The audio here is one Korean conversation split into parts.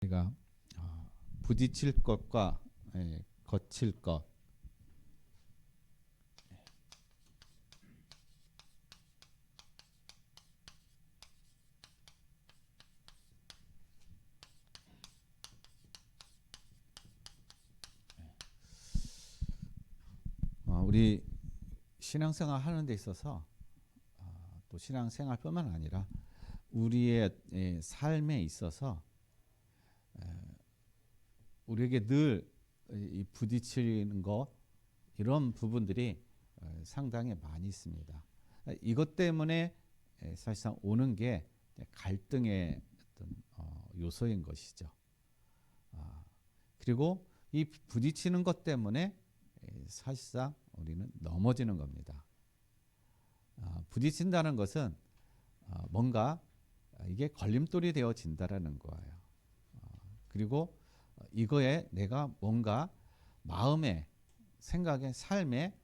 우리가 부딪힐 것과 거칠 것, 우리 신앙생활 하는 데 있어서 또 신앙생활뿐만 아니라 우리의 삶에 있어서 우리에게 늘 이 부딪히는 것, 이런 부분들이 상당히 많이 있습니다. 이것 때문에 사실상 오는 게 갈등의 어떤 요소인 것이죠. 그리고 이 부딪히는 것 때문에 사실상 우리는 넘어지는 겁니다. 부딪힌다는 것은 뭔가 이게 걸림돌이 되어진다라는 거예요. 그리고 이거에 내가 뭔가 마음에, 생각에, 삶에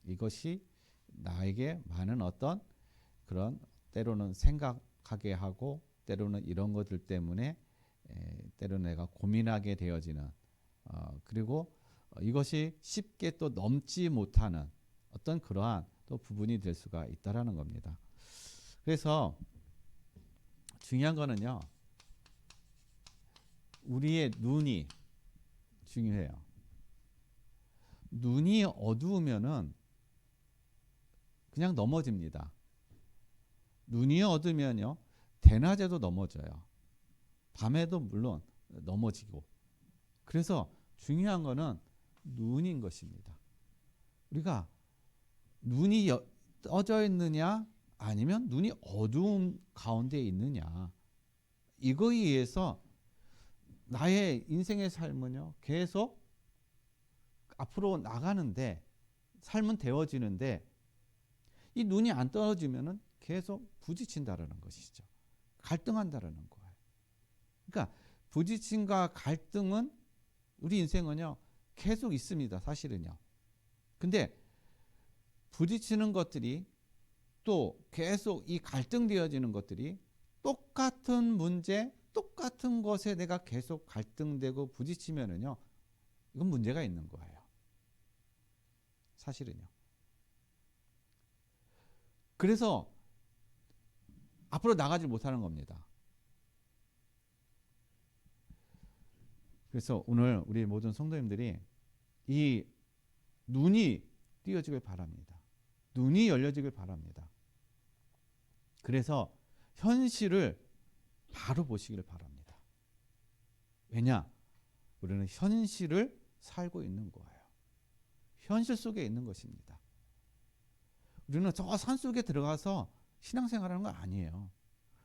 이것이 나에게 많은 어떤 그런 때로는 생각하게 하고 때로는 이런 것들 때문에 때로는 내가 고민하게 되어지는 그리고 이것이 쉽게 또 넘지 못하는 어떤 그러한 또 부분이 될 수가 있다라는 겁니다. 그래서 중요한 거는요, 우리의 눈이 중요해요. 눈이 어두우면은 그냥 넘어집니다. 눈이 어두우면요, 대낮에도 넘어져요. 밤에도 물론 넘어지고. 그래서 중요한 거는 눈인 것입니다. 우리가 눈이 떠져 있느냐 아니면 눈이 어두움 가운데 있느냐, 이거에 의해서 나의 인생의 삶은요 계속 앞으로 나가는데, 삶은 되어지는데 이 눈이 안 떨어지면은 계속 부딪힌다라는 것이죠. 갈등한다라는 거예요. 그러니까 부딪힘과 갈등은 우리 인생은요 계속 있습니다. 사실은요. 근데 부딪히는 것들이 또 계속 이 갈등되어지는 것들이 똑같은 문제, 똑같은 것에 내가 계속 갈등되고 부딪히면은요, 이건 문제가 있는 거예요. 사실은요. 그래서 앞으로 나가지 못하는 겁니다. 그래서 오늘 우리 모든 성도님들이 이 눈이 띄어지길 바랍니다. 눈이 열려지길 바랍니다. 그래서 현실을 바로 보시길 바랍니다. 왜냐? 우리는 현실을 살고 있는 거예요. 현실 속에 있는 것입니다. 우리는 저 산속에 들어가서 신앙생활하는 거 아니에요.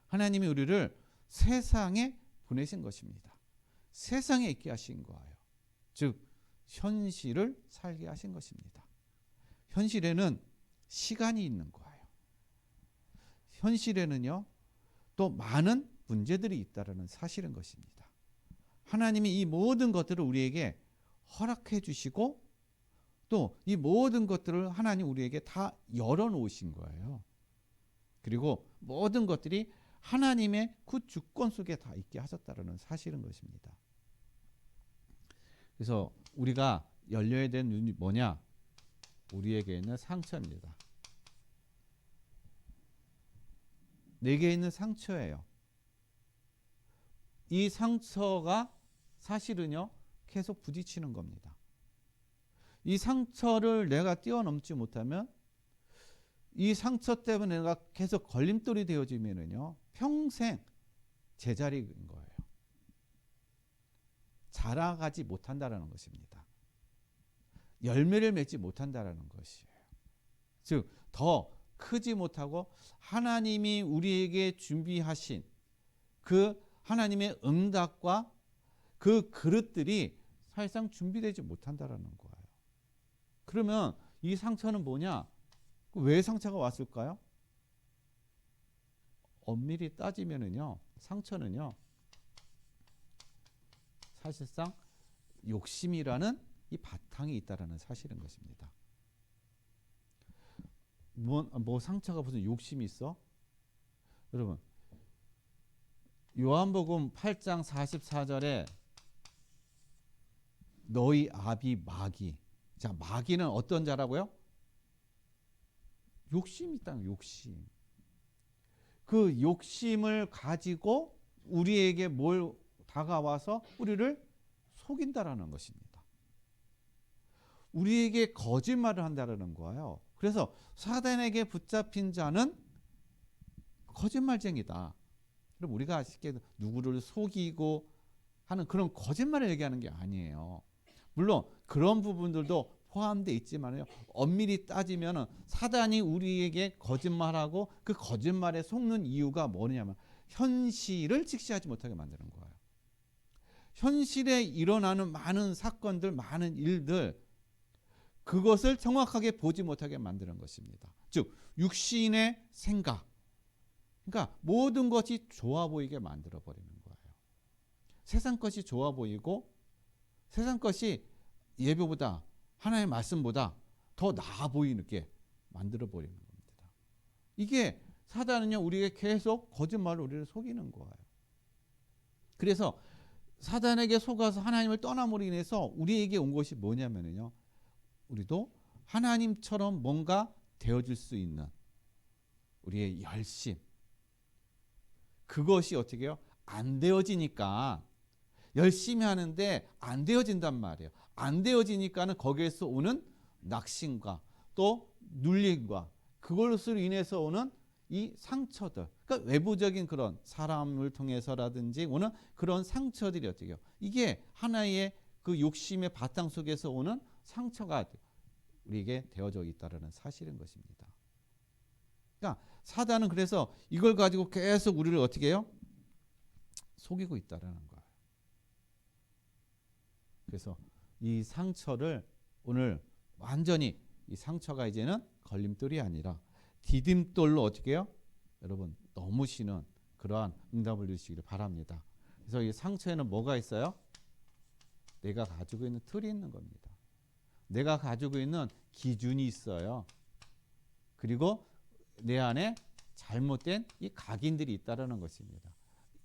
하나님이 우리를 세상에 보내신 것입니다. 세상에 있게 하신 거예요. 즉 현실을 살게 하신 것입니다. 현실에는 시간이 있는 거예요. 현실에는요 또 많은 문제들이 있다는 사실인 것입니다. 하나님이 이 모든 것들을 우리에게 허락해 주시고 또 이 모든 것들을 하나님 우리에게 다 열어놓으신 거예요. 그리고 모든 것들이 하나님의 그 주권 속에 다 있게 하셨다는 사실인 것입니다. 그래서 우리가 열려야 되는 눈이 뭐냐? 우리에게 있는 상처입니다. 내게 있는 상처예요. 이 상처가 사실은요 계속 부딪히는 겁니다. 이 상처를 내가 뛰어넘지 못하면, 이 상처 때문에 내가 계속 걸림돌이 되어지면은요 평생 제자리인 거예요. 자라가지 못한다라는 것입니다. 열매를 맺지 못한다라는 것이에요. 즉 더 크지 못하고 하나님이 우리에게 준비하신 그 하나님의 응답과 그 그릇들이 사실상 준비되지 못한다라는 거예요. 그러면 이 상처는 뭐냐? 왜 상처가 왔을까요? 엄밀히 따지면은요, 상처는요, 사실상 욕심이라는 이 바탕이 있다라는 사실인 것입니다. 뭐 상처가 무슨 욕심이 있어? 여러분, 요한복음 8장 44절에 너희 아비 마귀. 자, 마귀는 어떤 자라고요? 욕심이 있다는 욕심. 그 욕심을 가지고 우리에게 뭘 다가와서 우리를 속인다라는 것입니다. 우리에게 거짓말을 한다라는 거예요. 그래서 사단에게 붙잡힌 자는 거짓말쟁이다. 그럼 우리가 쉽게 누구를 속이고 하는 그런 거짓말을 얘기하는 게 아니에요. 물론 그런 부분들도 포함되어 있지만요. 엄밀히 따지면 사단이 우리에게 거짓말하고 그 거짓말에 속는 이유가 뭐냐면 현실을 직시하지 못하게 만드는 거예요. 현실에 일어나는 많은 사건들, 많은 일들, 그것을 정확하게 보지 못하게 만드는 것입니다. 즉 육신의 생각, 그러니까 모든 것이 좋아 보이게 만들어 버리는 거예요. 세상 것이 좋아 보이고 세상 것이 예배보다 하나님의 말씀보다 더 나아 보이게 만들어 버리는 겁니다. 이게 사단은요, 우리에게 계속 거짓말로 우리를 속이는 거예요. 그래서 사단에게 속아서 하나님을 떠남으로 인해서 우리에게 온 것이 뭐냐면요, 우리도 하나님처럼 뭔가 되어질 수 있는 우리의 열심, 그것이 어떻게 해요? 안 되어지니까 열심히 하는데 안 되어진단 말이에요. 안 되어지니까는 거기에서 오는 낙심과 또 눌림과 그것으로 인해서 오는 이 상처들, 그러니까 외부적인 그런 사람을 통해서라든지 오는 그런 상처들이 어떻게 해요? 이게 하나의 그 욕심의 바탕 속에서 오는 상처가 우리에게 되어져 있다는 사실인 것입니다. 그러니까 사단은 그래서 이걸 가지고 계속 우리를 어떻게 해요? 속이고 있다는 거예요. 그래서 이 상처를 오늘 완전히 이 상처가 이제는 걸림돌이 아니라 디딤돌로 어떻게 해요? 여러분 넘으시는 그러한 응답을 주시기를 바랍니다. 그래서 이 상처에는 뭐가 있어요? 내가 가지고 있는 틀이 있는 겁니다. 내가 가지고 있는 기준이 있어요. 그리고 내 안에 잘못된 이 각인들이 있다는 것입니다.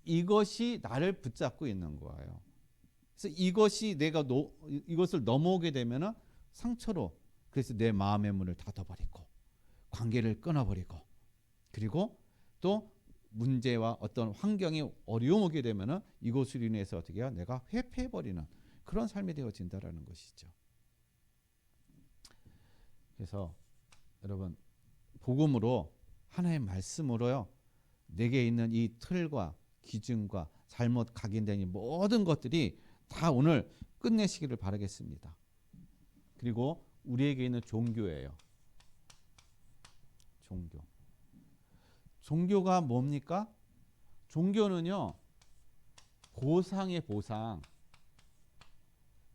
이것이 나를 붙잡고 있는 거예요. 그래서 이것이 이것을 넘어오게 되면은 상처로, 그래서 내 마음의 문을 닫아버리고 관계를 끊어버리고 그리고 또 문제와 어떤 환경이 어려움 오게 되면은 이것으로 인해서 어떻게 해요? 내가 회피해버리는 그런 삶이 되어진다라는 것이죠. 그래서 여러분 복음으로 하나의 말씀으로요, 내게 있는 이 틀과 기준과 잘못 각인된 이 모든 것들이 다 오늘 끝내시기를 바라겠습니다. 그리고 우리에게 있는 종교예요. 종교가 뭡니까? 종교는요, 보상의 보상.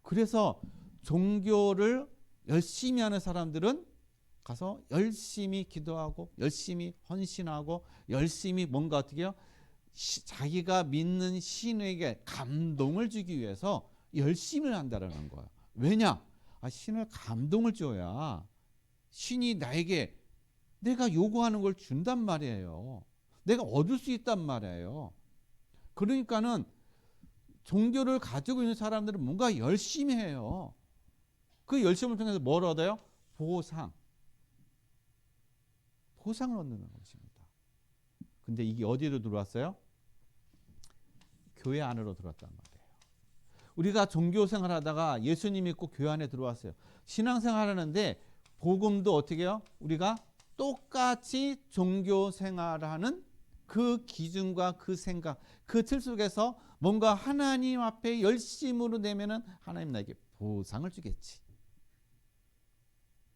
그래서 종교를 열심히 하는 사람들은 가서 열심히 기도하고 열심히 헌신하고 열심히 뭔가 어떻게 해요? 자기가 믿는 신에게 감동을 주기 위해서 열심히 한다는 거예요. 왜냐? 신을 감동을 줘야 신이 나에게 내가 요구하는 걸 준단 말이에요. 내가 얻을 수 있단 말이에요. 그러니까는 종교를 가지고 있는 사람들은 뭔가 열심히 해요. 그 열심을 통해서 뭘 얻어요? 보상을 얻는 것입니다. 근데 이게 어디로 들어왔어요? 교회 안으로 들어왔단 말이에요. 우리가 종교 생활하다가 예수님 믿고 교회 안에 들어왔어요. 신앙생활 하는데 복음도 어떻게 해요? 우리가 똑같이 종교 생활하는 그 기준과 그 생각, 그 틀 속에서 뭔가 하나님 앞에 열심으로 내면은 하나님 나에게 보상을 주겠지.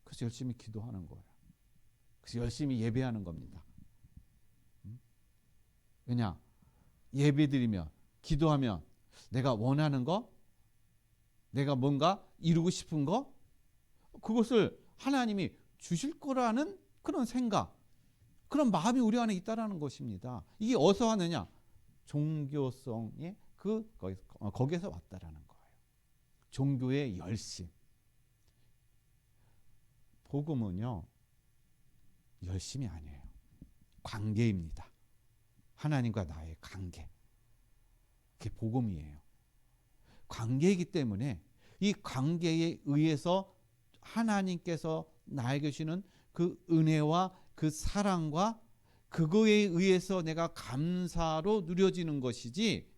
그래서 열심히 기도하는 거예요. 그래서 열심히 예배하는 겁니다. 왜냐? 예배드리면, 기도하면 내가 원하는 거, 내가 뭔가 이루고 싶은 거, 그것을 하나님이 주실 거라는 그런 생각, 그런 마음이 우리 안에 있다라는 것입니다. 이게 어디서 하느냐? 종교성의 거기에서 왔다라는 거예요. 종교의 열심. 복음은요, 열심이 아니에요. 관계입니다. 하나님과 나의 관계. 그게 복음이에요. 관계이기 때문에 이 관계에 의해서 하나님께서 나에게 주시는 그 은혜와 그 사랑과 그거에 의해서 내가 감사로 누려지는 것이지,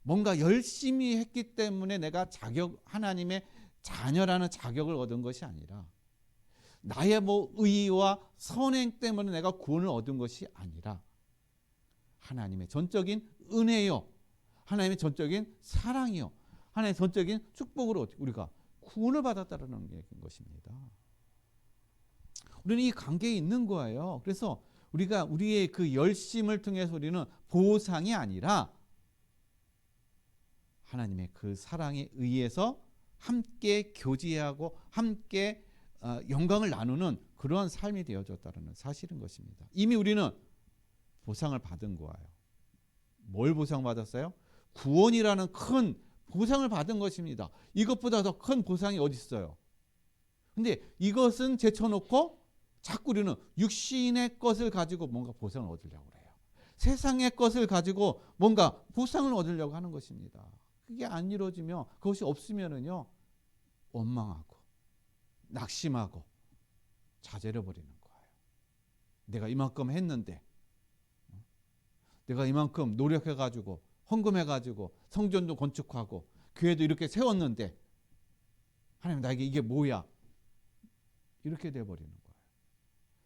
뭔가 열심히 했기 때문에 내가 하나님의 자녀라는 자격을 얻은 것이 아니라, 나의 의와 선행 때문에 내가 구원을 얻은 것이 아니라 하나님의 전적인 은혜요, 하나님의 전적인 사랑이요, 하나님의 전적인 축복으로 우리가 구원을 받았다는 것입니다. 우리는 이 관계에 있는 거예요. 그래서 우리가 우리의 그 열심을 통해서 우리는 보상이 아니라 하나님의 그 사랑에 의해서 함께 교제하고 함께 영광을 나누는 그러한 삶이 되어졌다는 사실인 것입니다. 이미 우리는 보상을 받은 거예요. 뭘 보상받았어요? 구원이라는 큰 보상을 받은 것입니다. 이것보다 더 큰 보상이 어디 있어요? 근데 이것은 제쳐놓고 자꾸 우리는 육신의 것을 가지고 뭔가 보상을 얻으려고 그래요. 세상의 것을 가지고 뭔가 보상을 얻으려고 하는 것입니다. 그게 안 이루어지면, 그것이 없으면은요, 원망하고 낙심하고 자제해버리는 거예요. 내가 이만큼 했는데, 내가 이만큼 노력해가지고 헌금해가지고 성전도 건축하고 교회도 이렇게 세웠는데 하나님 나에게 이게 뭐야? 이렇게 돼버리는 거예요.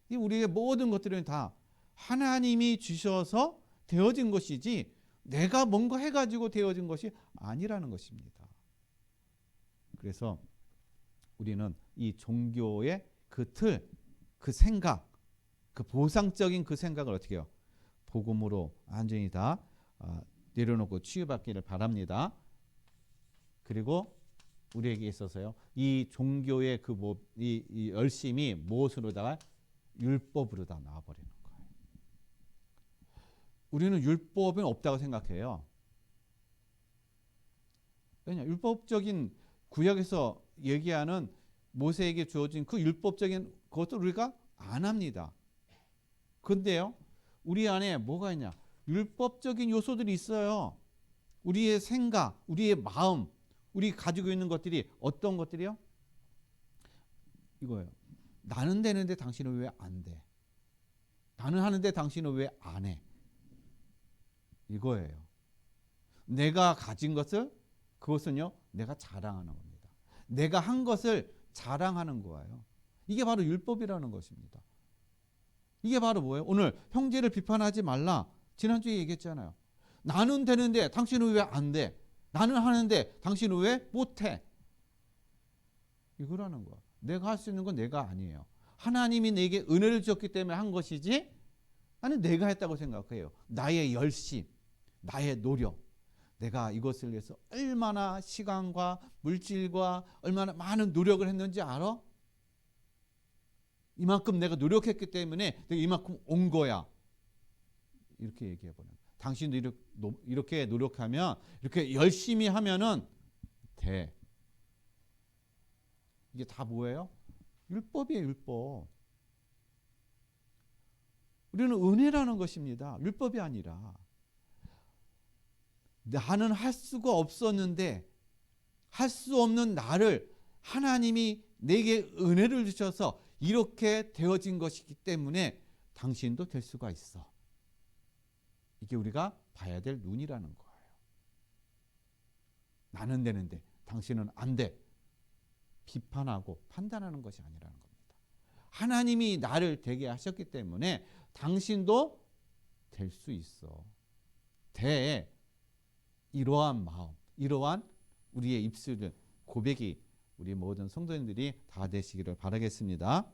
이 우리의 모든 것들은 다 하나님이 주셔서 되어진 것이지 내가 뭔가 해가지고 되어진 것이 아니라는 것입니다. 그래서 우리는 이 종교의 그 틀, 그 생각, 그 보상적인 그 생각을 어떻게 해요? 복음으로 완전히 다 내려놓고 치유받기를 바랍니다. 그리고 우리에게 있어서요, 이 종교의 이 열심이 무엇으로다가 율법으로 다 나와버리는 거예요. 우리는 율법은 없다고 생각해요. 왜냐? 율법적인 구약에서 얘기하는 모세에게 주어진 그 율법적인 것도 우리가 안 합니다. 근데요, 우리 안에 뭐가 있냐? 율법적인 요소들이 있어요. 우리의 생각, 우리의 마음, 우리 가지고 있는 것들이 어떤 것들이요? 이거예요. 나는 되는데 당신은 왜 안 돼? 나는 하는데 당신은 왜 안 해? 이거예요. 내가 가진 것을, 그것은요, 내가 자랑하는 겁니다. 내가 한 것을 자랑하는 거예요. 이게 바로 율법이라는 것입니다. 이게 바로 뭐예요? 오늘 형제를 비판하지 말라. 지난주에 얘기했잖아요. 나는 되는데 당신은 왜 안 돼? 나는 하는데 당신은 왜 못해? 이거라는 거야. 내가 할 수 있는 건 내가 아니에요. 하나님이 내게 은혜를 주었기 때문에 한 것이지, 나는 내가 했다고 생각해요. 나의 열심, 나의 노력, 내가 이것을 위해서 얼마나 시간과 물질과 얼마나 많은 노력을 했는지 알아? 이만큼 내가 노력했기 때문에 내가 이만큼 온 거야. 이렇게 얘기해보는 거야. 당신도 이렇게 노력하면, 이렇게 열심히 하면은 돼. 이게 다 뭐예요? 율법이에요, 율법. 우리는 은혜라는 것입니다. 율법이 아니라. 나는 할 수가 없었는데 할 수 없는 나를 하나님이 내게 은혜를 주셔서 이렇게 되어진 것이기 때문에 당신도 될 수가 있어. 이게 우리가 봐야 될 눈이라는 거예요. 나는 되는데 당신은 안 돼. 비판하고 판단하는 것이 아니라는 겁니다. 하나님이 나를 되게 하셨기 때문에 당신도 될 수 있어. 돼. 이러한 마음, 이러한 우리의 입술 고백이 우리 모든 성도님들이 다 되시기를 바라겠습니다.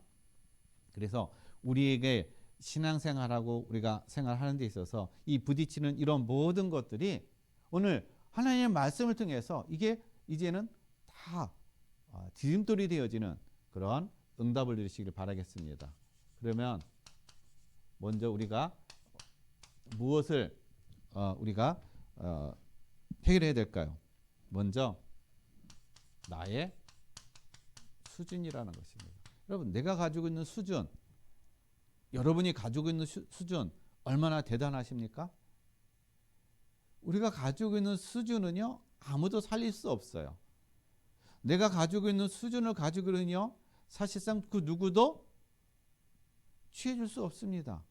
그래서 우리에게 신앙생활하고 우리가 생활하는 데 있어서 이 부딪히는 이런 모든 것들이 오늘 하나님의 말씀을 통해서 이게 이제는 다 디딤돌이 되어지는 그런 응답을 누리시기를 바라겠습니다. 그러면 먼저 우리가 무엇을 우리가 해결해야 될까요? 먼저 나의 수준이라는 것입니다. 여러분, 내가 가지고 있는 수준, 여러분이 가지고 있는 수준 얼마나 대단하십니까? 우리가 가지고 있는 수준은요, 아무도 살릴 수 없어요. 내가 가지고 있는 수준을 가지고는요, 사실상 그 누구도 취해줄 수 없습니다.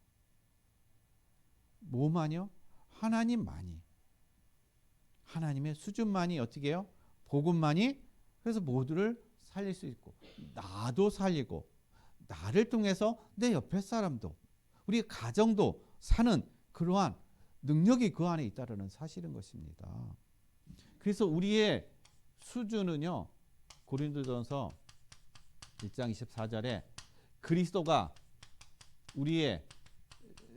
뭐만요? 하나님만이. 하나님의 수준만이 어떻게 해요? 복음만이. 그래서 모두를 살릴 수 있고, 나도 살리고, 나를 통해서 내 옆에 사람도, 우리 가정도 사는 그러한 능력이 그 안에 있다는 사실인 것입니다. 그래서 우리의 수준은요, 고린도전서 1장 24절에 그리스도가 우리의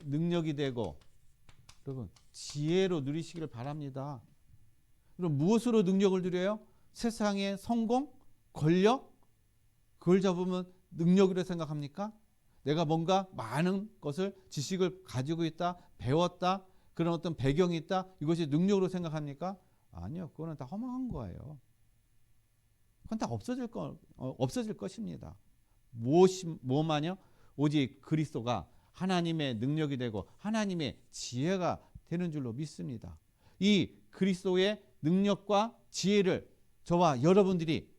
능력이 되고, 여러분 지혜로 누리시기를 바랍니다. 그럼 무엇으로 능력을 누려요? 세상의 성공, 권력, 그걸 잡으면 능력이라고 생각합니까? 내가 뭔가 많은 것을 지식을 가지고 있다, 배웠다, 그런 어떤 배경이 있다, 이것이 능력으로 생각합니까? 아니요, 그거는 다 허망한 거예요. 그건 다 없어질 것입니다. 뭐만요? 오직 그리스도가 하나님의 능력이 되고 하나님의 지혜가 되는 줄로 믿습니다. 이 그리스도의 능력과 지혜를 저와 여러분들이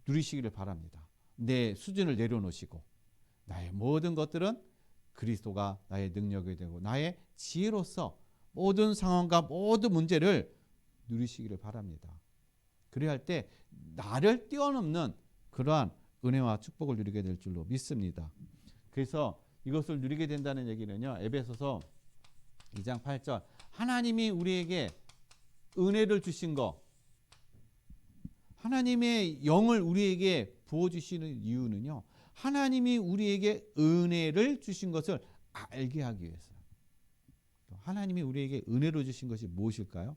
누리시기를 바랍니다. 내 수준을 내려놓으시고 나의 모든 것들은 그리스도가 나의 능력이 되고 나의 지혜로서 모든 상황과 모든 문제를 누리시기를 바랍니다. 그래야 할 때 나를 뛰어넘는 그러한 은혜와 축복을 누리게 될 줄로 믿습니다. 그래서 이것을 누리게 된다는 얘기는요, 에베소서 2장 8절, 하나님이 우리에게 은혜를 주신 거, 하나님의 영을 우리에게 부어주시는 이유는요, 하나님이 우리에게 은혜를 주신 것을 알게 하기 위해서요. 하나님이 우리에게 은혜로 주신 것이 무엇일까요?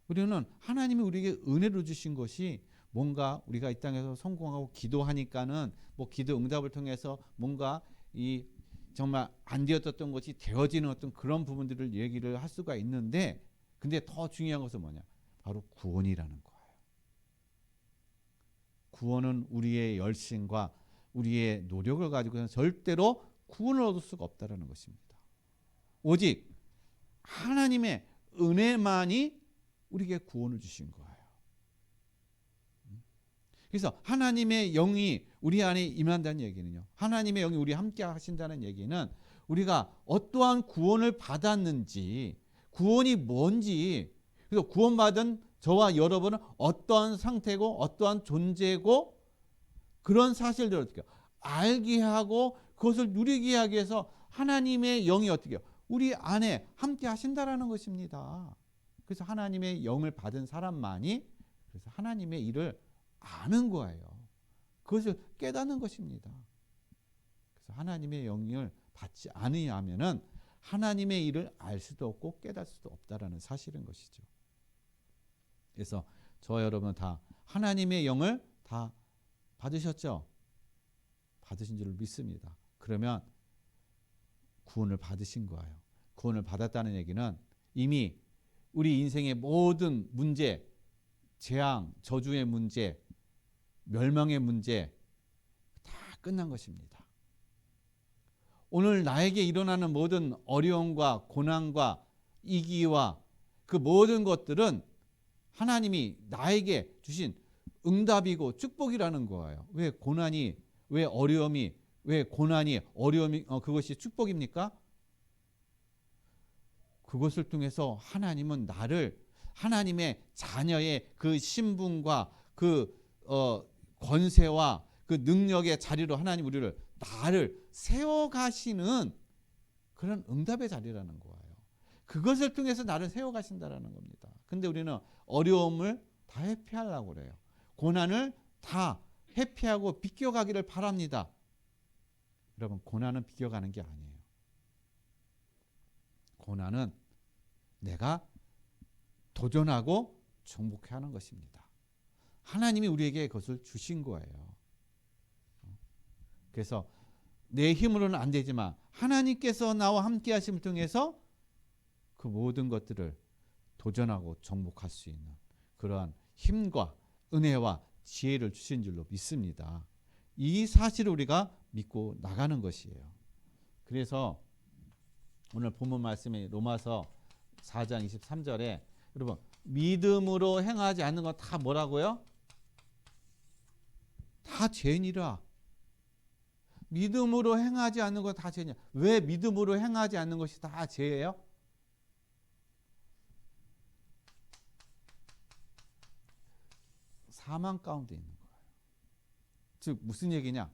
우리는 하나님이 우리에게 은혜로 주신 것이 뭔가 우리가 이 땅에서 성공하고 기도하니까는 뭐 기도 응답을 통해서 뭔가 이 정말 안 되었던 것이 되어지는 어떤 그런 부분들을 얘기를 할 수가 있는데, 근데 더 중요한 것은 뭐냐? 바로 구원이라는 거예요. 구원은 우리의 열심과 우리의 노력을 가지고는 절대로 구원을 얻을 수가 없다는 것입니다. 오직 하나님의 은혜만이 우리에게 구원을 주신 거예요. 그래서 하나님의 영이 우리 안에 임한다는 얘기는요, 하나님의 영이 우리 함께 하신다는 얘기는 우리가 어떠한 구원을 받았는지, 구원이 뭔지, 그래서 구원받은 저와 여러분은 어떠한 상태고 어떠한 존재고, 그런 사실들을 어떻게 알게 하고 그것을 누리게 하기 위해서 하나님의 영이 어떻게 우리 안에 함께 하신다라는 것입니다. 그래서 하나님의 영을 받은 사람만이 그래서 하나님의 일을 아는 거예요. 그것을 깨닫는 것입니다. 그래서 하나님의 영을 받지 않으면은 하나님의 일을 알 수도 없고 깨달을 수도 없다라는 사실인 것이죠. 그래서 저와 여러분 다 하나님의 영을 다 받으셨죠? 받으신 줄 믿습니다. 그러면 구원을 받으신 거예요. 구원을 받았다는 얘기는 이미 우리 인생의 모든 문제, 재앙, 저주의 문제, 멸망의 문제 다 끝난 것입니다. 오늘 나에게 일어나는 모든 어려움과 고난과 이기와 그 모든 것들은 하나님이 나에게 주신 응답이고 축복이라는 거예요. 왜 고난이, 왜 어려움이, 왜 고난이, 어려움이 그것이 축복입니까? 그것을 통해서 하나님은 나를 하나님의 자녀의 그 신분과 그 권세와 그 능력의 자리로 하나님 우리를 나를 세워가시는 그런 응답의 자리라는 거예요. 그것을 통해서 나를 세워가신다라는 겁니다. 근데 우리는 어려움을 다 회피하려고 그래요. 고난을 다 회피하고 비껴가기를 바랍니다. 여러분, 고난은 비껴가는 게 아니에요. 고난은 내가 도전하고 정복해야 하는 것입니다. 하나님이 우리에게 그것을 주신 거예요. 그래서 내 힘으로는 안 되지만 하나님께서 나와 함께 하심을 통해서 그 모든 것들을 도전하고 정복할 수 있는 그러한 힘과 은혜와 지혜를 주신 줄로 믿습니다. 이 사실을 우리가 믿고 나가는 것이에요. 그래서 오늘 본문 말씀이 로마서 4장 23절에 여러분 믿음으로 행하지 않는 건 다 뭐라고요? 다 죄니라. 믿음으로 행하지 않는 건 다 죄냐. 왜 믿음으로 행하지 않는 것이 다 죄예요? 사망 가운데 있는 거예요. 즉 무슨 얘기냐?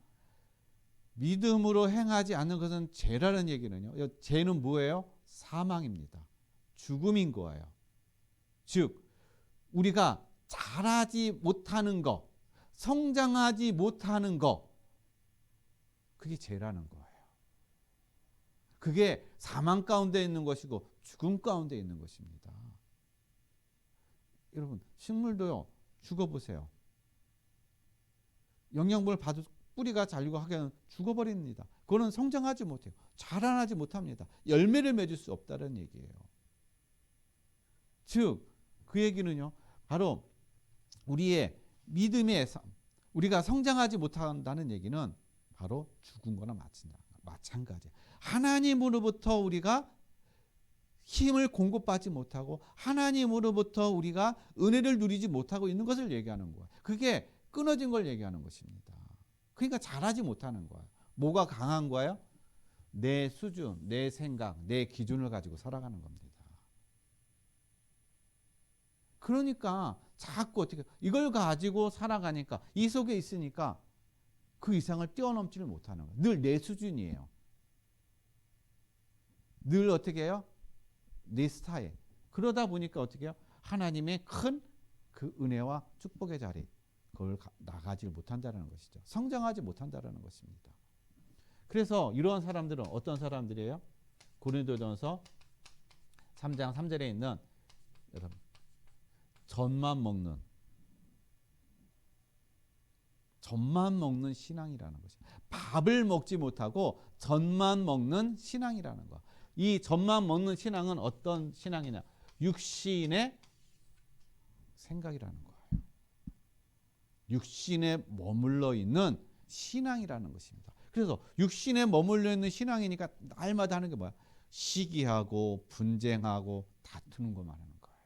믿음으로 행하지 않는 것은 죄라는 얘기는요. 죄는 뭐예요? 사망입니다. 죽음인 거예요. 즉 우리가 잘하지 못하는 거, 성장하지 못하는 거, 그게 죄라는 거예요. 그게 사망 가운데 있는 것이고 죽음 가운데 있는 것입니다. 여러분 식물도요. 죽어보세요. 영양분을 받을 뿌리가 잘리고 하면 죽어버립니다. 그거는 성장하지 못해요. 자라나지 못합니다. 열매를 맺을 수 없다는 얘기예요. 즉 그 얘기는요. 바로 우리의 믿음의 삶, 우리가 성장하지 못한다는 얘기는 바로 죽은 거나 마찬가지예요. 하나님으로부터 우리가 힘을 공급받지 못하고 하나님으로부터 우리가 은혜를 누리지 못하고 있는 것을 얘기하는 거예요. 그게 끊어진 걸 얘기하는 것입니다. 그러니까 잘하지 못하는 거예요. 뭐가 강한 거예요? 내 수준, 내 생각, 내 기준을 가지고 살아가는 겁니다. 그러니까 자꾸 어떻게 이걸 가지고 살아가니까 이 속에 있으니까 그 이상을 뛰어넘지를 못하는 거예요. 늘 내 수준이에요. 늘 어떻게 해요? 내 스타일. 그러다 보니까 어떻게 해요? 하나님의 큰 그 은혜와 축복의 자리 그걸 나가지 못한다는 것이죠. 성장하지 못한다는 것입니다. 그래서 이러한 사람들은 어떤 사람들이에요? 고린도전서 3장 3절에 있는 여러분 젖만 먹는 신앙이라는 것입니다. 밥을 먹지 못하고 젖만 먹는 신앙이라는 거. 이 젖만 먹는 신앙은 어떤 신앙이냐? 육신의 생각이라는 거예요. 육신에 머물러 있는 신앙이라는 것입니다. 그래서 육신에 머물러 있는 신앙이니까 날마다 하는 게 뭐야? 시기하고 분쟁하고 다투는 것만 하는 거예요.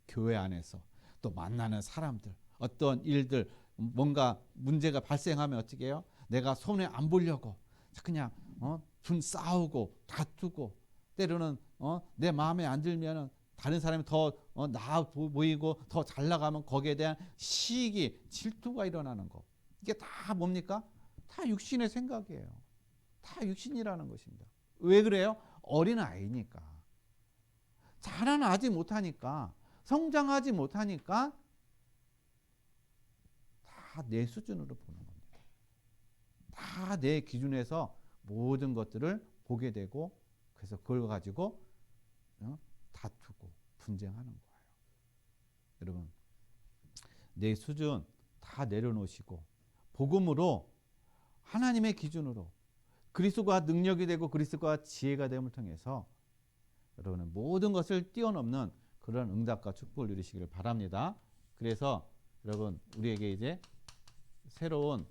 교회 안에서 또 만나는 사람들, 어떤 일들, 뭔가 문제가 발생하면 어떻게 해요? 내가 손해 안 보려고 그냥 분 싸우고 다투고 때로는 내 마음에 안 들면은 다른 사람이 더 나아 보이고 더 잘 나가면 거기에 대한 시기, 질투가 일어나는 거. 이게 다 뭡니까? 다 육신의 생각이에요. 다 육신이라는 것입니다. 왜 그래요? 어린 아이니까. 자라나지 못하니까, 성장하지 못하니까 다 내 수준으로 보는 겁니다. 다 내 기준에서 모든 것들을 보게 되고 그래서 그걸 가지고 다투고 분쟁하는 거예요. 여러분 내 수준 다 내려놓으시고 복음으로 하나님의 기준으로 그리스도가 능력이 되고 그리스도가 지혜가 됨을 통해서 여러분은 모든 것을 뛰어넘는 그런 응답과 축복을 누리시기를 바랍니다. 그래서 여러분 우리에게 이제 새로운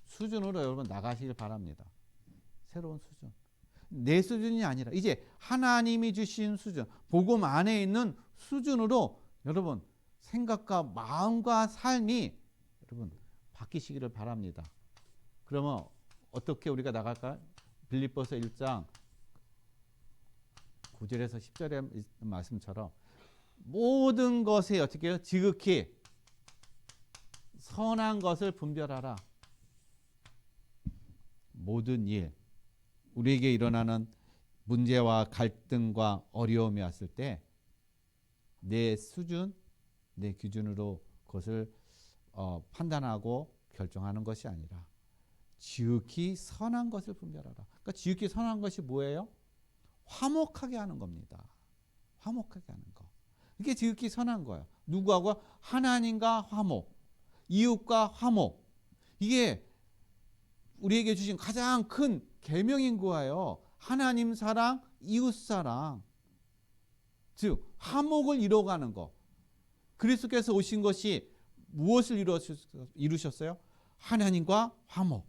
수준으로 여러분 나가시길 바랍니다. 새로운 수준. 내 수준이 아니라 이제 하나님이 주신 수준, 복음 안에 있는 수준으로 여러분 생각과 마음과 삶이 여러분 바뀌시기를 바랍니다. 그러면 어떻게 우리가 나갈까요? 빌립보서 1장 9절에서 10절의 말씀처럼 모든 것에 어떻게 해요? 지극히 선한 것을 분별하라. 모든 일, 우리에게 일어나는 문제와 갈등과 어려움이 왔을 때 내 수준, 내 기준으로 그것을 판단하고 결정하는 것이 아니라 지극히 선한 것을 분별하라. 그러니까 지극히 선한 것이 뭐예요? 화목하게 하는 겁니다. 화목하게 하는 거. 이게 지극히 선한 거예요. 누구하고? 하나님과 화목, 이웃과 화목. 이게 우리에게 주신 가장 큰 계명인 거예요. 하나님 사랑, 이웃 사랑. 즉 화목을 이루어가는 거. 그리스도께서 오신 것이 무엇을 이루셨어요? 하나님과 화목.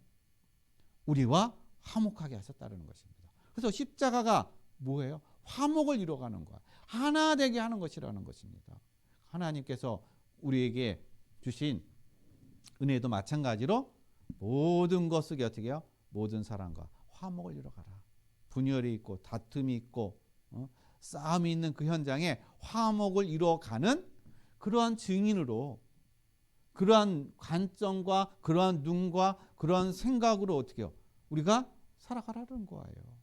우리와 화목하게 하셨다는 것입니다. 그래서 십자가가 뭐예요? 화목을 이뤄가는 거야. 하나 되게 하는 것이라는 것입니다. 하나님께서 우리에게 주신 은혜도 마찬가지로 모든 것을 어떻게 해요? 모든 사람과 화목을 이뤄가라. 분열이 있고 다툼이 있고 싸움이 있는 그 현장에 화목을 이뤄가는 그러한 증인으로, 그러한 관점과 그러한 눈과 그러한 생각으로 어떻게 해요? 우리가 살아가라는 거예요.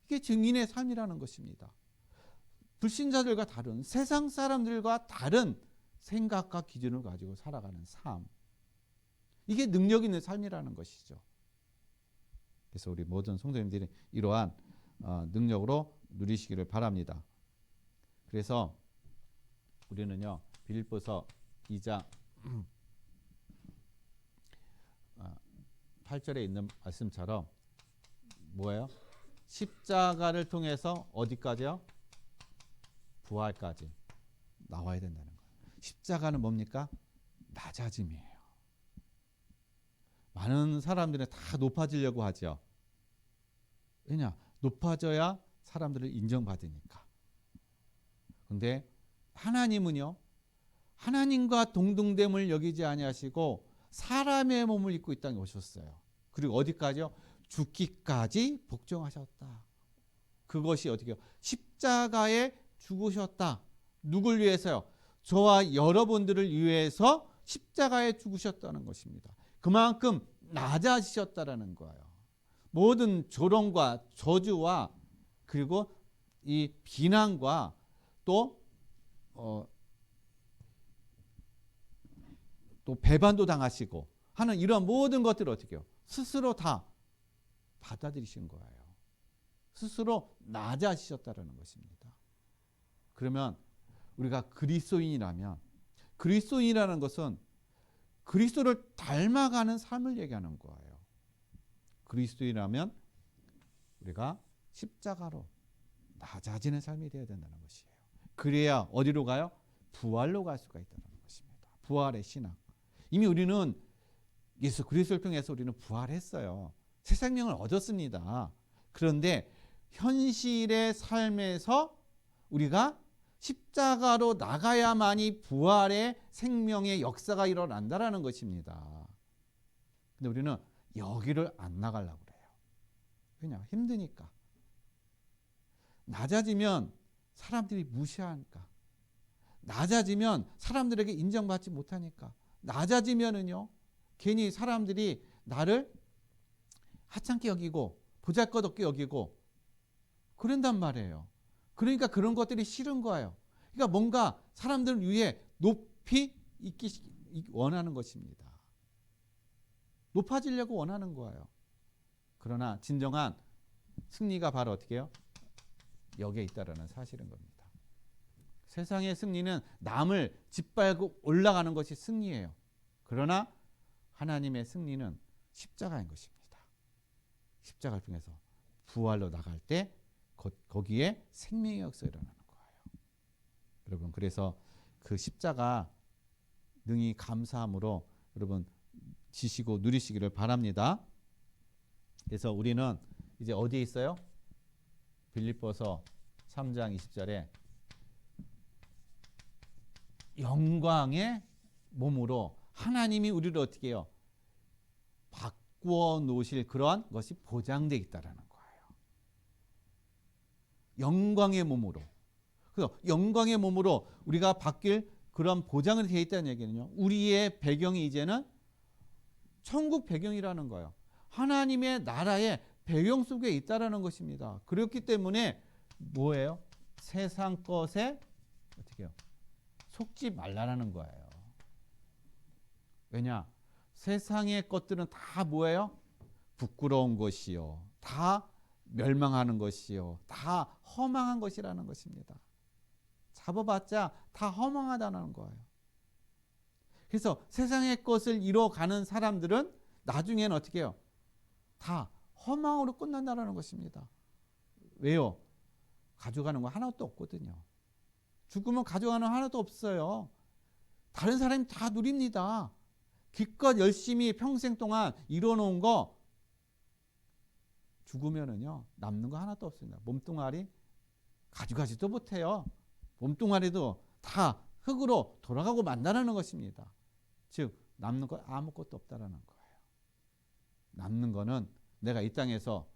이게 증인의 삶이라는 것입니다. 불신자들과 다른, 세상 사람들과 다른 생각과 기준을 가지고 살아가는 삶. 이게 능력 있는 삶이라는 것이죠. 그래서 우리 모든 성도님들이 이러한 능력으로 누리시기를 바랍니다. 그래서 우리는요, 빌립보서 2장 8절에 있는 말씀처럼 뭐예요? 십자가를 통해서 어디까지요? 부활까지 나와야 된다는 거예요. 십자가는 뭡니까? 낮아짐이에요. 많은 사람들은 다 높아지려고 하죠. 왜냐? 높아져야 사람들을 인정받으니까. 그런데 하나님은요, 하나님과 동등됨을 여기지 아니하시고 사람의 몸을 입고 이 땅에 오셨어요. 그리고 어디까지요? 죽기까지 복종하셨다. 그것이 어떻게 해요? 십자가에 죽으셨다. 누굴 위해서요? 저와 여러분들을 위해서 십자가에 죽으셨다는 것입니다. 그만큼 낮아지셨다라는 거예요. 모든 조롱과 저주와 그리고 이 비난과 또 배반도 당하시고 하는 이런 모든 것들을 어떻게 해요? 스스로 다 받아들이신 거예요. 스스로 낮아지셨다라는 것입니다. 그러면 우리가 그리스도인이라면, 그리스도인이라는 것은 그리스도를 닮아가는 삶을 얘기하는 거예요. 그리스도인이라면 우리가 십자가로 낮아지는 삶이 되어야 된다는 것이에요. 그래야 어디로 가요? 부활로 갈 수가 있다는 것입니다. 부활의 신앙. 이미 우리는 예수 그리스도를 통해서 우리는 부활했어요. 새 생명을 얻었습니다. 그런데 현실의 삶에서 우리가 십자가로 나가야만이 부활의 생명의 역사가 일어난다라는 것입니다. 근데 우리는 여기를 안 나가려고 그래요. 왜냐? 힘드니까. 낮아지면 사람들이 무시하니까. 낮아지면 사람들에게 인정받지 못하니까. 낮아지면은요, 괜히 사람들이 나를 하찮게 여기고 보잘것없게 여기고 그런단 말이에요. 그러니까 그런 것들이 싫은 거예요. 그러니까 뭔가 사람들을 위해 높이 있기 원하는 것입니다. 높아지려고 원하는 거예요. 그러나 진정한 승리가 바로 어떻게 해요? 여기에 있다라는 사실인 겁니다. 세상의 승리는 남을 짓밟고 올라가는 것이 승리예요. 그러나 하나님의 승리는 십자가인 것입니다. 십자가를 통해서 부활로 나갈 때 거기에 생명의 역사가 일어나는 거예요. 여러분, 그래서 그 십자가 능히 감사함으로 여러분 지시고 누리시기를 바랍니다. 그래서 우리는 이제 어디에 있어요? 빌립보서 3장 20절에 영광의 몸으로 하나님이 우리를 어떻게 해요? 바꾸어 놓으실 그러한 것이 보장되어 있다라는 거예요. 영광의 몸으로. 그래서 영광의 몸으로 우리가 바뀔 그런 보장이 되어 있다는 얘기는요, 우리의 배경이 이제는 천국 배경이라는 거예요. 하나님의 나라의 배경 속에 있다라는 것입니다. 그렇기 때문에 뭐예요? 세상 것에 어떻게 해요? 속지 말라라는 거예요. 왜냐? 세상의 것들은 다 뭐예요? 부끄러운 것이요, 다 멸망하는 것이요, 다 허망한 것이라는 것입니다. 잡아봤자 다 허망하다는 거예요. 그래서 세상의 것을 이뤄가는 사람들은 나중에는 어떻게 해요? 다 허망으로 끝난다는 것입니다. 왜요? 가져가는 거 하나도 없거든요. 죽으면 가져가는 거 하나도 없어요. 다른 사람이 다 누립니다. 기껏 열심히 평생 동안 이뤄놓은 거 죽으면은요, 남는 거 하나도 없습니다. 몸뚱아리 가져가지도 못해요. 몸뚱아리도 다 흙으로 돌아가고 만다라는 것입니다. 즉 남는 건 아무것도 없다라는 거예요. 남는 거는 내가 이 땅에서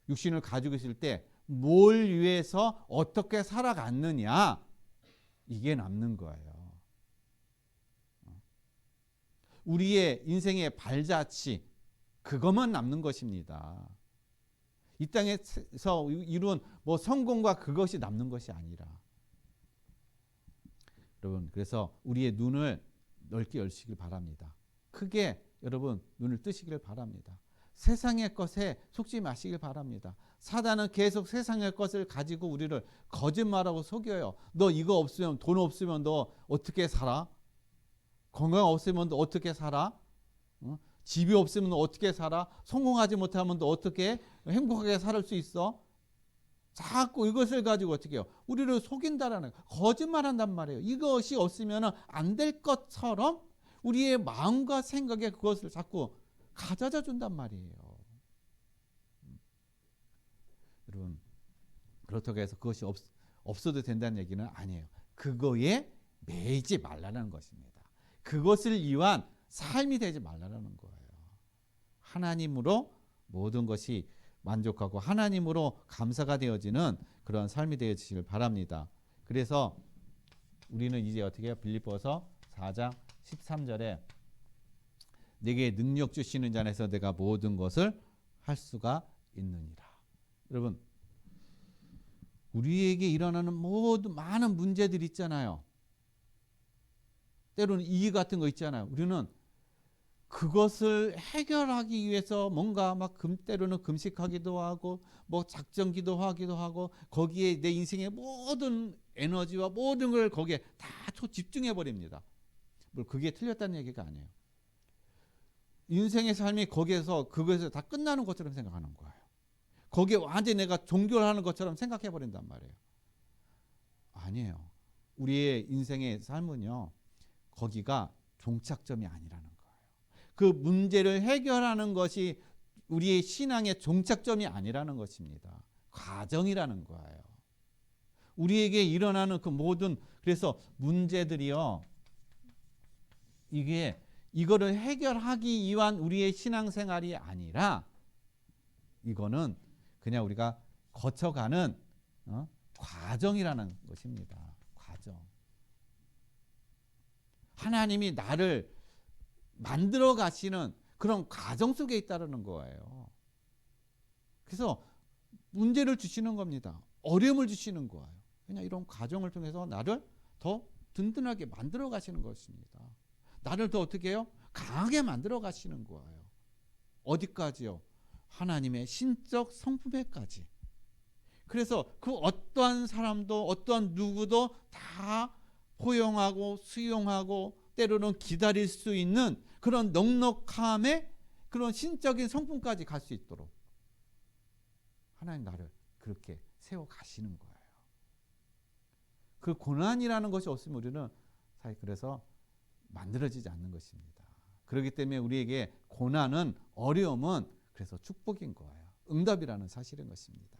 육신을 가지고 있을 때 뭘 위해서 어떻게 살아갔느냐, 이게 남는 거예요. 우리의 인생의 발자취, 그것만 남는 것입니다. 이 땅에서 이룬 뭐 성공과 그것이 남는 것이 아니라. 여러분, 그래서 우리의 눈을 넓게 열시길 바랍니다. 크게 여러분 눈을 뜨시길 바랍니다. 세상의 것에 속지 마시길 바랍니다. 사단은 계속 세상의 것을 가지고 우리를 거짓말하고 속여요. 너 이거 없으면, 돈 없으면 너 어떻게 살아? 건강 없으면 너 어떻게 살아? 집이 없으면 너 어떻게 살아? 성공하지 못하면 너 어떻게 행복하게 살 수 있어? 자꾸 이것을 가지고 어떻게 해요? 우리를 속인다라는, 거짓말한단 말이에요. 이것이 없으면 안 될 것처럼 우리의 마음과 생각에 그것을 자꾸 가져다 준단 말이에요. 여러분, 그렇다고 해서 그것이 없어도 된다는 얘기는 아니에요. 그거에 매이지 말라는 것입니다. 그것을 위한 삶이 되지 말라는 거예요. 하나님으로 모든 것이 만족하고 하나님으로 감사가 되어지는 그런 삶이 되어지길 바랍니다. 그래서 우리는 이제 어떻게 해요? 빌립보서 4장 13절에 내게 능력 주시는 자 안에서 내가 모든 것을 할 수가 있느니라. 여러분, 우리에게 일어나는 모든 많은 문제들이 있잖아요. 때로는 이의 같은 거 있잖아요. 우리는 그것을 해결하기 위해서 뭔가 막 때로는 금식하기도 하고 뭐 작정기도 하기도 하고 거기에 내 인생의 모든 에너지와 모든 걸 거기에 다 집중해 버립니다. 뭐 그게 틀렸다는 얘기가 아니에요. 인생의 삶이 거기에서 그것에서 다 끝나는 것처럼 생각하는 거예요. 거기에 완전히 내가 종교를 하는 것처럼 생각해 버린단 말이에요. 아니에요. 우리의 인생의 삶은요, 거기가 종착점이 아니라는 거예요. 그 문제를 해결하는 것이 우리의 신앙의 종착점이 아니라는 것입니다. 과정이라는 거예요. 우리에게 일어나는 그 모든, 그래서 문제들이요, 이거를 해결하기 위한 우리의 신앙생활이 아니라 이거는 그냥 우리가 거쳐가는 과정이라는 것입니다. 과정. 하나님이 나를 만들어 가시는 그런 과정 속에 있다는 거예요. 그래서 문제를 주시는 겁니다. 어려움을 주시는 거예요. 그냥 이런 과정을 통해서 나를 더 든든하게 만들어 가시는 것입니다. 나를 더 어떻게 해요? 강하게 만들어 가시는 거예요. 어디까지요? 하나님의 신적 성품에까지. 그래서 그 어떠한 사람도 어떠한 누구도 다 포용하고 수용하고 때로는 기다릴 수 있는 그런 넉넉함의 그런 신적인 성품까지 갈 수 있도록 하나님 나를 그렇게 세워 가시는 거예요. 그 고난이라는 것이 없으면 우리는 사실 그래서 만들어지지 않는 것입니다. 그렇기 때문에 우리에게 고난은, 어려움은 그래서 축복인 거예요. 응답이라는 사실인 것입니다.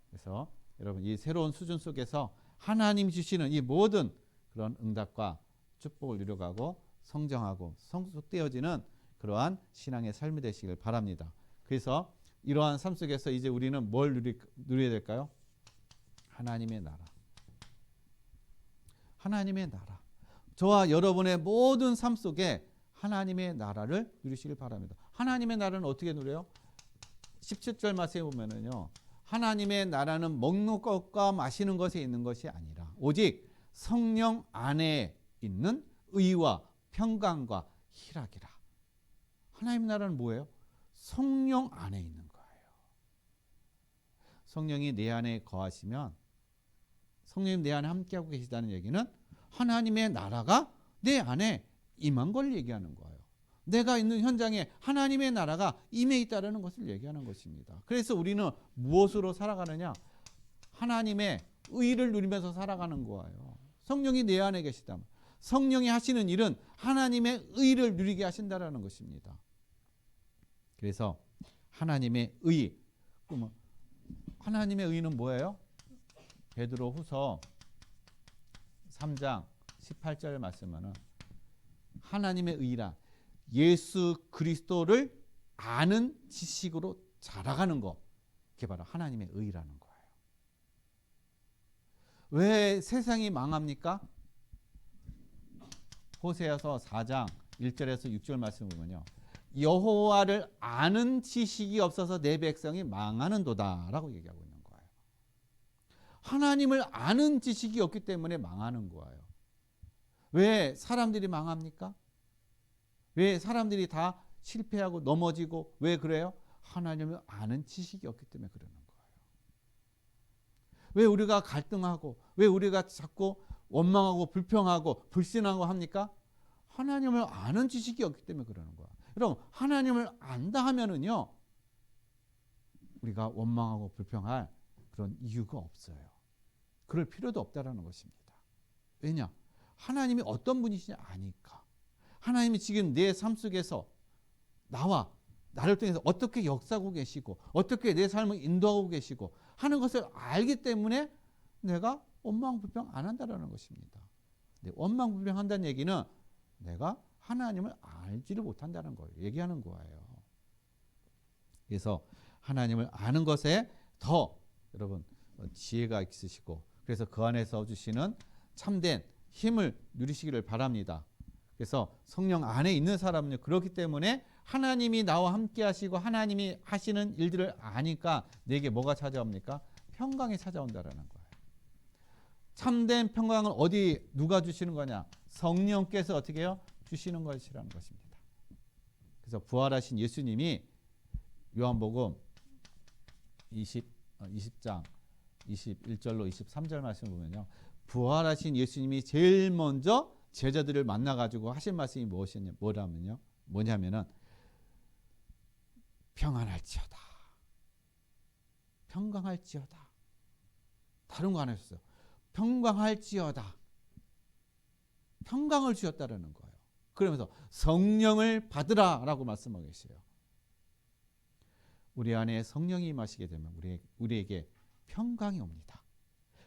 그래서 여러분, 이 새로운 수준 속에서 하나님 주시는 이 모든 그런 응답과 축복을 누려가고 성장하고 성숙되어지는 그러한 신앙의 삶이 되시길 바랍니다. 그래서 이러한 삶 속에서 이제 우리는 뭘 누려야 될까요? 하나님의 나라. 하나님의 나라. 저와 여러분의 모든 삶 속에 하나님의 나라를 누리시길 바랍니다. 하나님의 나라는 어떻게 누려요? 17절 말씀에 보면은요, 하나님의 나라는 먹는 것과 마시는 것에 있는 것이 아니라 오직 성령 안에 있는 의와 평강과 희락이라. 하나님의 나라는 뭐예요? 성령 안에 있는 거예요. 성령이 내 안에 거하시면, 성령님 내 안에 함께하고 계시다는 얘기는 하나님의 나라가 내 안에 임한 걸 얘기하는 거예요. 내가 있는 현장에 하나님의 나라가 임해 있다는 것을 얘기하는 것입니다. 그래서 우리는 무엇으로 살아가느냐? 하나님의 의를 누리면서 살아가는 거예요. 성령이 내 안에 계시다. 성령이 하시는 일은 하나님의 의를 누리게 하신다는 것입니다. 그래서 하나님의 의, 하나님의 의는 뭐예요? 베드로후서 3장 18절 말씀은 하나님의 의라 예수 그리스도를 아는 지식으로 자라가는 거, 그게 바로 하나님의 의라는 거예요. 왜 세상이 망합니까? 호세아서 4장 1절에서 6절 말씀 보면요, 여호와를 아는 지식이 없어서 내 백성이 망하는도다 라고 얘기하고 있는 거예요. 하나님을 아는 지식이 없기 때문에 망하는 거예요. 왜 사람들이 망합니까? 왜 사람들이 다 실패하고 넘어지고 왜 그래요? 하나님을 아는 지식이 없기 때문에 그러는 거예요. 왜 우리가 갈등하고 왜 우리가 자꾸 원망하고 불평하고 불신하고 합니까? 하나님을 아는 지식이 없기 때문에 그러는 거야. 그럼 하나님을 안다 하면은요, 우리가 원망하고 불평할 그런 이유가 없어요. 그럴 필요도 없다라는 것입니다. 왜냐? 하나님이 어떤 분이시냐 아니까. 하나님이 지금 내 삶 속에서 나를 통해서 어떻게 역사하고 계시고 어떻게 내 삶을 인도하고 계시고 하는 것을 알기 때문에 내가 원망 불평 안 한다라는 것입니다. 원망 불평한다는 얘기는 내가 하나님을 알지를 못한다는 걸 얘기하는 거예요. 그래서 하나님을 아는 것에 더 여러분 지혜가 있으시고 그래서 그 안에서 주시는 참된 힘을 누리시기를 바랍니다. 그래서 성령 안에 있는 사람은요, 그렇기 때문에 하나님이 나와 함께 하시고 하나님이 하시는 일들을 아니까 내게 뭐가 찾아옵니까? 평강이 찾아온다라는 거예요. 참된 평강을 누가 주시는 거냐? 성령께서 어떻게 해요? 주시는 것이라는 것입니다. 그래서 부활하신 예수님이 요한복음 20장 21절로 23절 말씀을 보면요, 부활하신 예수님이 제일 먼저 제자들을 만나가지고 하신 말씀이 뭐냐면은 평안할지어다. 평강할지어다. 다른 거 안 하셨어요. 평강할지어다. 평강을 주셨다라는 거예요. 그러면서 성령을 받으라라고 말씀하고 계세요. 우리 안에 성령이 임하시게 되면 우리에게 평강이 옵니다.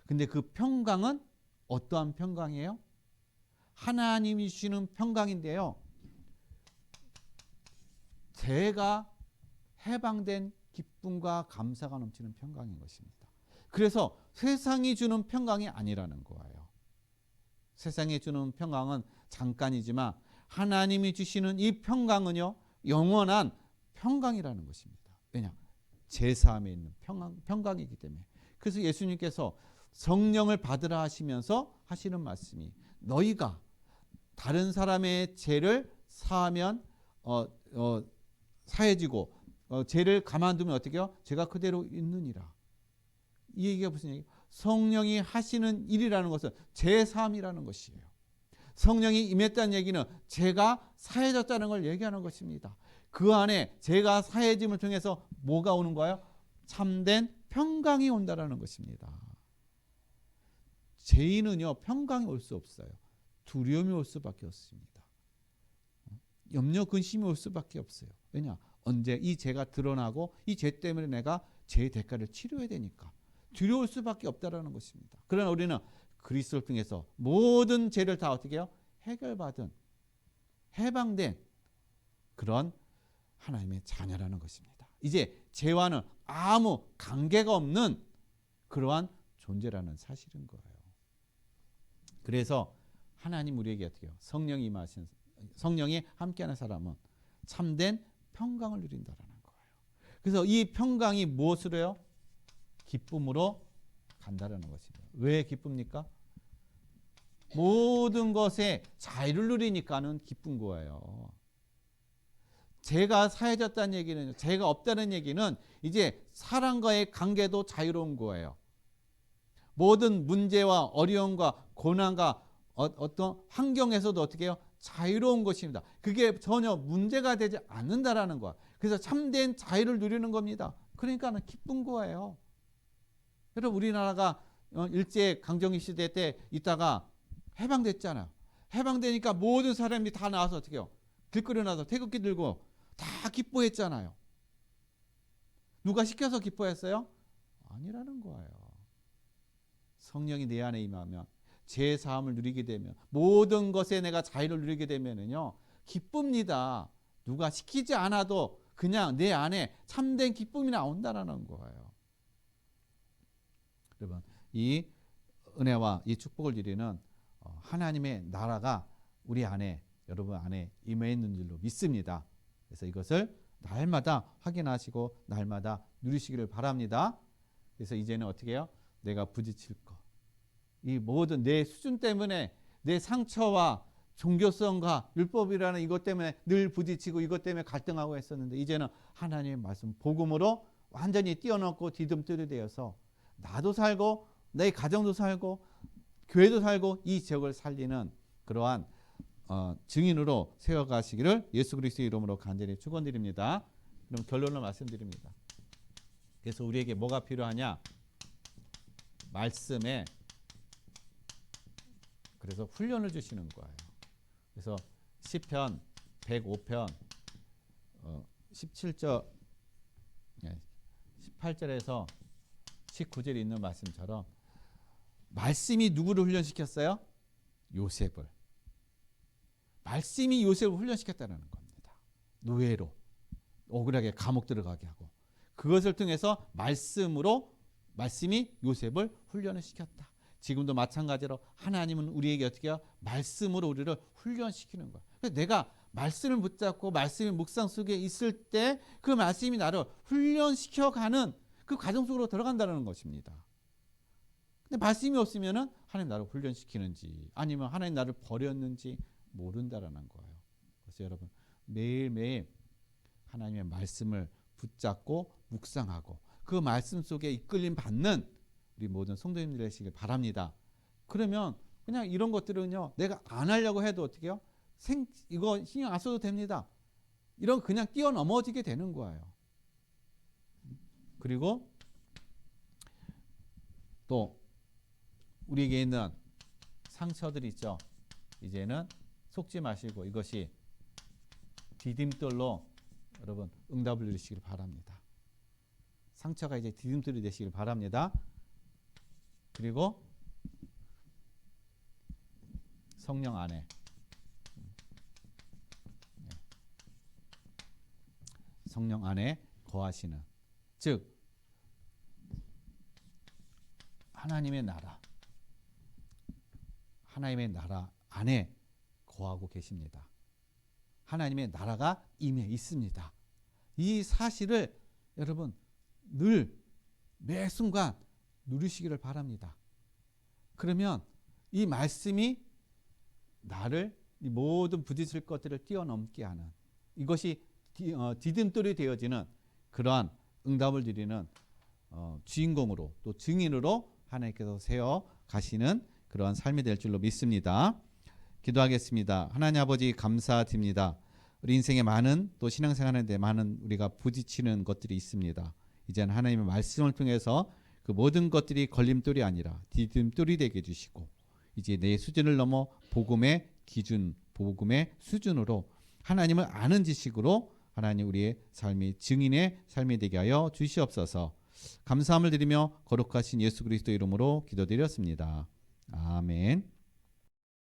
근데 그 평강은 어떠한 평강이에요? 하나님이 주시는 평강인데요, 제가 해방된 기쁨과 감사가 넘치는 평강인 것입니다. 그래서 세상이 주는 평강이 아니라는 거예요. 세상이 주는 평강은 잠깐이지만 하나님이 주시는 이 평강은요, 영원한 평강이라는 것입니다. 왜냐? 제사함에 있는 평강이기 때문에. 그래서 예수님께서 성령을 받으라 하시면서 하시는 말씀이, 너희가 다른 사람의 죄를 사하면 사해지고 죄를 가만두면 어떻게 해요? 죄가 그대로 있느니라. 이 얘기가 무슨 얘기예요? 성령이 하시는 일이라는 것은 죄 사함이라는 것이에요. 성령이 임했다는 얘기는 죄가 사해졌다는 걸 얘기하는 것입니다. 그 안에 죄가 사해짐을 통해서 뭐가 오는 거예요? 참된 평강이 온다라는 것입니다. 죄인은요, 평강이 올 수 없어요. 두려움이 올 수밖에 없습니다. 염려 근심이 올 수밖에 없어요. 왜냐? 언제 이 죄가 드러나고 이 죄 때문에 내가 죄의 대가를 치료해야 되니까 두려울 수밖에 없다라는 것입니다. 그러나 우리는 그리스도를 통해서 모든 죄를 다 어떻게 해요? 해결받은, 해방된 그런 하나님의 자녀라는 것입니다. 이제 죄와는 아무 관계가 없는 그러한 존재라는 사실인 거예요. 그래서 하나님 우리에게 어떻게 해요? 성령이 함께하는 사람은 참된 평강을 누린다라는 거예요. 그래서 이 평강이 무엇으로 해요? 기쁨으로 간다라는 것입니다. 왜 기쁩니까? 모든 것에 자유를 누리니까는 기쁜 거예요. 죄가 사해졌다는 얘기는, 죄가 없다는 얘기는 이제 사람과의 관계도 자유로운 거예요. 모든 문제와 어려움과 고난과 어떤 환경에서도 어떻게 해요? 자유로운 것입니다. 그게 전혀 문제가 되지 않는다라는 거야. 그래서 참된 자유를 누리는 겁니다. 그러니까는 기쁜 거예요. 여러분, 우리나라가 일제 강점기 시대 때 있다가 해방됐잖아요. 해방되니까 모든 사람이 다 나와서 어떻게 해요? 길거리에 나와서 태극기 들고 다 기뻐했잖아요. 누가 시켜서 기뻐했어요? 아니라는 거예요. 성령이 내 안에 임하면 죄 사함을 누리게 되면 모든 것에 내가 자유를 누리게 되면은요 기쁩니다. 누가 시키지 않아도 그냥 내 안에 참된 기쁨이 나온다라는 거예요. 여러분 이 은혜와 이 축복을 드리는 하나님의 나라가 우리 안에 여러분 안에 임해 있는 줄로 믿습니다. 그래서 이것을 날마다 확인하시고 날마다 누리시기를 바랍니다. 그래서 이제는 어떻게 해요? 내가 부딪힐 것, 이 모든 내 수준 때문에 내 상처와 종교성과 율법이라는 이것 때문에 늘 부딪히고 이것 때문에 갈등하고 했었는데 이제는 하나님의 말씀 복음으로 완전히 뛰어넘고 디딤돌이 되어서 나도 살고 내 가정도 살고 교회도 살고 이 지역을 살리는 그러한 증인으로 세워가시기를 예수 그리스도의 이름으로 간절히 축원드립니다. 그럼 결론을 말씀드립니다. 그래서 우리에게 뭐가 필요하냐? 말씀에 그래서 훈련을 주시는 거예요. 그래서 시편 105편 17절 18절에서 19절에 있는 말씀처럼 말씀이 누구를 훈련시켰어요? 요셉을. 말씀이 요셉을 훈련시켰다는 겁니다. 노예로 억울하게 감옥 들어가게 하고 그것을 통해서 말씀이 요셉을 훈련을 시켰다. 지금도 마찬가지로 하나님은 우리에게 어떻게 해요? 말씀으로 우리를 훈련시키는 거야. 그래서 내가 말씀을 붙잡고 말씀의 묵상 속에 있을 때 그 말씀이 나를 훈련시켜가는 그 과정 속으로 들어간다는 것입니다. 근데 말씀이 없으면은 하나님 나를 훈련시키는지 아니면 하나님 나를 버렸는지 모른다라는 거예요. 그래서 여러분 매일매일 하나님의 말씀을 붙잡고 묵상하고 그 말씀 속에 이끌림 받는 우리 모든 성도님들 되시길 바랍니다. 그러면 그냥 이런 것들은요 내가 안 하려고 해도 어떻게 해요? 이거 신경 안 써도 됩니다. 이런 그냥 뛰어넘어지게 되는 거예요. 그리고 또 우리에게 있는 상처들 있죠. 이제는 속지 마시고 이것이 디딤돌로 여러분 응답을 누리시길 바랍니다. 상처가 이제 디딤돌이 되시길 바랍니다. 그리고 성령 안에 성령 안에 거하시는 즉 하나님의 나라 안에 거하고 계십니다. 하나님의 나라가 임해 있습니다. 이 사실을 여러분 늘 매 순간 누리시기를 바랍니다. 그러면 이 말씀이 나를 이 모든 부딪힐 것들을 뛰어넘게 하는 이것이 디딤돌이 되어지는 그러한 응답을 드리는 주인공으로 또 증인으로 하나님께서 세워 가시는 그러한 삶이 될 줄로 믿습니다. 기도하겠습니다. 하나님 아버지 감사드립니다. 우리 인생에 많은 또 신앙생활하는데 많은 우리가 부딪히는 것들이 있습니다. 이제는 하나님의 말씀을 통해서 그 모든 것들이 걸림돌이 아니라 디딤돌이 되게 해주시고 이제 내 수준을 넘어 복음의 기준, 복음의 수준으로 하나님을 아는 지식으로 하나님 우리의 삶이 증인의 삶이 되게 하여 주시옵소서. 감사함을 드리며 거룩하신 예수 그리스도 이름으로 기도드렸습니다. 아멘.